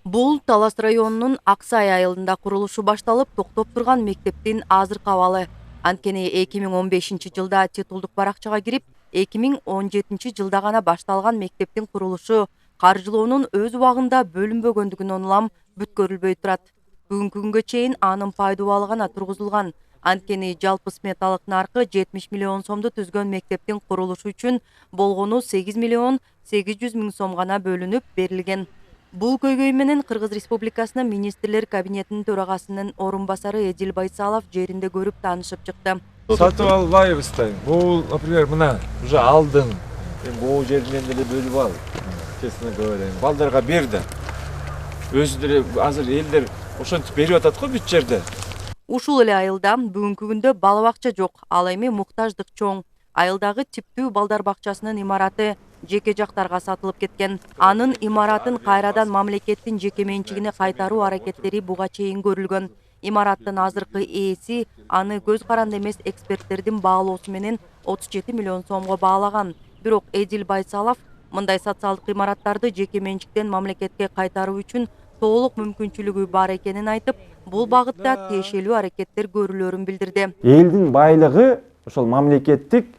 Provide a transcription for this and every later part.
Бул Талас районунун Аксай айылында курулушу башталып, токтоп турган мектептин азыркы абалы. Анткени 2015-жылда титулдук баракчага кирип, 2017-жылда гана башталган мектептин курулушу каржылоонун өз убагында бөлүнбөгөндүгүнөн улам бүткөрүлбөй турат. Бүгүнкү күнгө чейин анын пайдубалы гана тургузулган. Анткени жалпы сметалык наркы 70 миллион сомду түзгөн мектептин курулушу үчүн болгону 8 миллион 800 миң сом гана бөлүнүп берилген. Бул көйгөй менен Кыргыз Республикасынын министрлер кабинетинин төрагасынын орун басары Эдил Байсалов жеринде көрүп таанышып чыкты. Сатып албайбыздай. Бул, например, мына уже алдың. Бул жеринен деле бөлүп ал. Честно говоря, балдарга бер да. Өзү деле азыр элдер ошентип берип атат го бүт жерде. Ушул эле айылда бүгүнкү күндө бала бакча жок, ал эми муктаждык чоң. Айылдагы типтүү балдар бакчасынын имараты жеке жактарга сатылып кеткен. Анын имаратын кайрадан мамлекеттин жеке менчигине кайтаруу аракеттери буга чейин көрүлгөн. Имараттын азыркы ээси аны көз каранды эмес эксперттердин баалоосу менен 37 миллион сомго баалаган. Бирок Эдил Байсалов мындай социалдык имараттарды жеке менчиктен мамлекетке кайтаруу үчүн толук мүмкүнчүлүгү бар экенин айтып, бул багытта тиешелүү аракеттер көрүлөрүн билдирди. Элдин байлыгы ошол мамлекеттик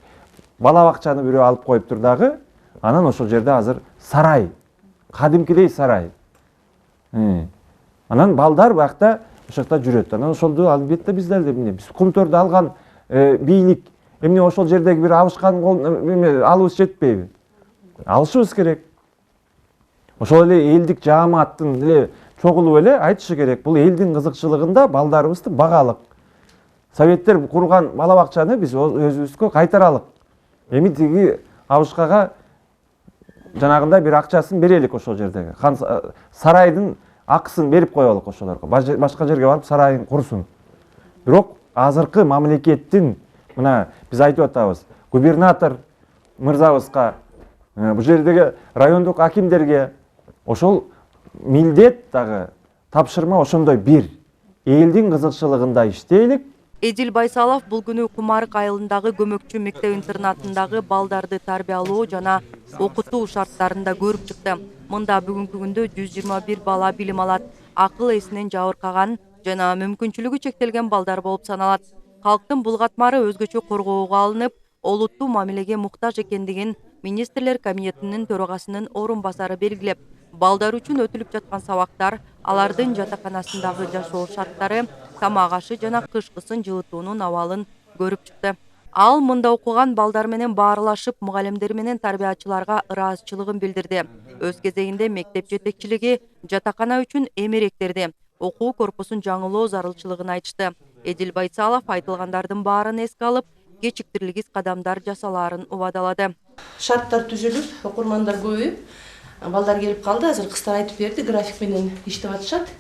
бала бакчаны бирөө алып коюптур дагы, анан ошол жерде азыр сарай, кадимкидей сарай. Анан балдар бакта ошол жакта жүрөт. Анан ошолду албетте биз деле биз кумторду алган бийлик эмне ошол жердеги бир абышкан кол алыбыз жетпейби? Алышыбыз керек. Ошол эле элдик жааматтын эле чогулуп эле айтышы керек. Бул элдин кызыкчылыгында балдарыбызды багалык. Советтер курган бала бакчаны биз өзүбүзгө кайтаралык. Эми тиги абышкага жанагындай бир акчасын берелик ошол жердеги. Сарайдын акысын берип коелук ошолорго. Башка жерге барып сарайын курсун. Бирок азыркы мамлекеттин мына биз айтып атабыз, губернатор мырзабызга, бул жердеги райондук акимдерге ошол милдет дагы тапшырма ошондой бир. Элдин кызыкчылыгында иштейлик. Эдил Байсалов бул күнү Кумарык айылындагы көмөкчү мектеп-интернатындагы балдарды тарбиялоо жана окутуу шарттарында көрүп чыкты. Мында бүгүнкү күндө 121 бала билим алат. Акыл эсинен жабыркаган жана мүмкүнчүлүгү чектелген балдар болуп саналат. Калктын бул катмары өзгөчө коргоого алынып, олуттуу мамилеге муктаж экендигин министрлер кабинетинин төрагасынын орун басары белгилеп, балдар үчүн өтүлүп жаткан сабактар, алардын жатаканасындагы жашоо шарттары, тамак ашы жана кышкысын жылытуунун абалын көрүп чыкты. Ал мында окуган балдар менен баарлашып, мугалимдер менен тарбиячыларга ыраазычылыгын билдирди. Өз кезегинде мектеп жетекчилиги жатакана үчүн эмеректерди, окуу корпусун жаңылоо зарылчылыгын айтышты. Эдил Байсалов айтылгандардын баарын эске алып, кечиктирилгис кадамдар жасалаарын убадалады. Шарттар түзүлүп, окурмандар көбөйүп, балдар келип калды. Азыр кыздар айтып берди, график менен иштеп атышат.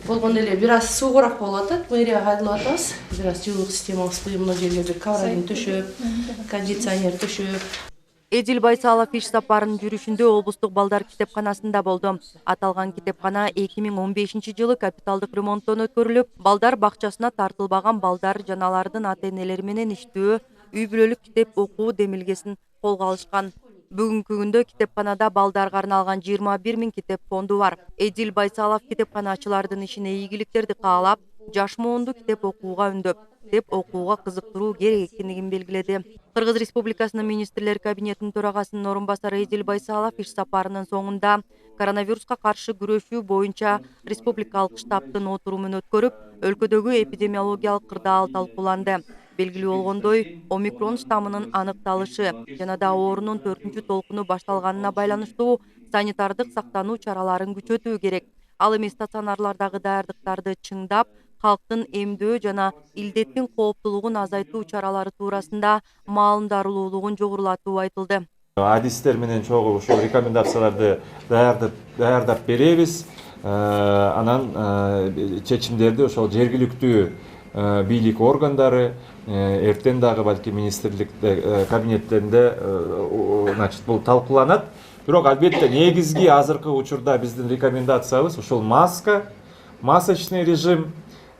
Болгондо эле бир аз суугураак болуп атат, мэрияга кайрылып атабыз. Бир аз жылуулук системабызды мына жерге бир ковролин төшөп, кондиционер төшөп. Эдил Байсалов иш сапарынын жүрүшүндө облустук балдар китепканасында болду. Аталган китепкана 2015-жылы капиталдык ремонттон өткөрүлүп, балдар бакчасына тартылбаган балдар жана алардын ата-энелери менен иштөө, үй бүлөлүк китеп окуу демилгесин колго алышкан. Бүгүнкү күндө китепканада балдарга арналган 21 миң китеп фонду бар. Эдил Байсалов китепканачылардын ишине ийгиликтерди каалап, жаш муунду китеп окууга үндөп, китеп окууга кызыктыруу керек экенин белгиледи. Кыргыз Республикасынын министрлер кабинетинин төрагасынын орун басары Эдил Байсалов иш сапарынын соңунда коронавируска каршы күрөшүү боюнча республикалык штабтын отурумун өткөрүп, өлкөдөгү эпидемиологиялык кырдаал талкууланды. Белгилүү болгондой, омикрон штаммынын аныкталышы жана да оорунун 4-чү толкуну башталганына байланыштуу санитардык сактануу чараларын күчөтүү керек. Ал эми стационарлардагы даярдыктарды чыңдап, калктын эмдөө жана илдеттин кооптуулугун азайтуу чаралары туурасында маалымдаруулуулугун жогорулатуу айтылды. Адистер менен чогуу ошол рекомендацияларды даярдап беребиз. Анан чечимдерди ошол жергиликтүү бийлик органдары эртең дагы балки министрлик кабинеттеринде бул талкууланат. Бирок албетте негизги азыркы учурда биздин рекомендациябыз ошол маска, масочный режим,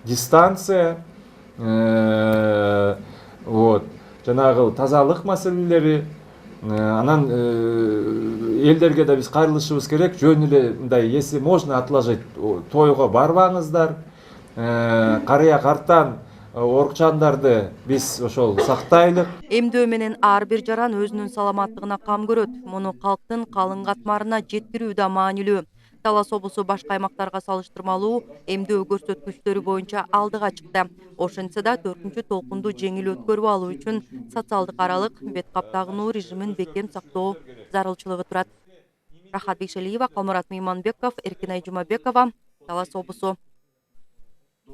дистанция, жанагы тазалык маселелери, Анан элдерге да биз кайрылышыбыз керек. Жөн эле мындай, если можно отложить, тойго барбаңыздар. Карыя карттан орукчандарды биз ошол сактайлык. Эмдөө менен ар бир жаран өзүнүн саламаттыгына кам көрөт. Муну калктын калың катмарына жеткирүү да маанилүү. Талас облусу башка аймактарга салыштырмалуу эмдөө көрсөткүчтөрү боюнча алдыга чыкты. Ошентсе да 4-чү толкунду жеңил өткөрүп алуу үчүн социалдык аралык бет кап тагынуу режимин бекем сактоо зарылчылыгы турат. Рахат Бекшалиева, Калмурат Мейманбеков, Эркинай Жумабекова, Талас облусу.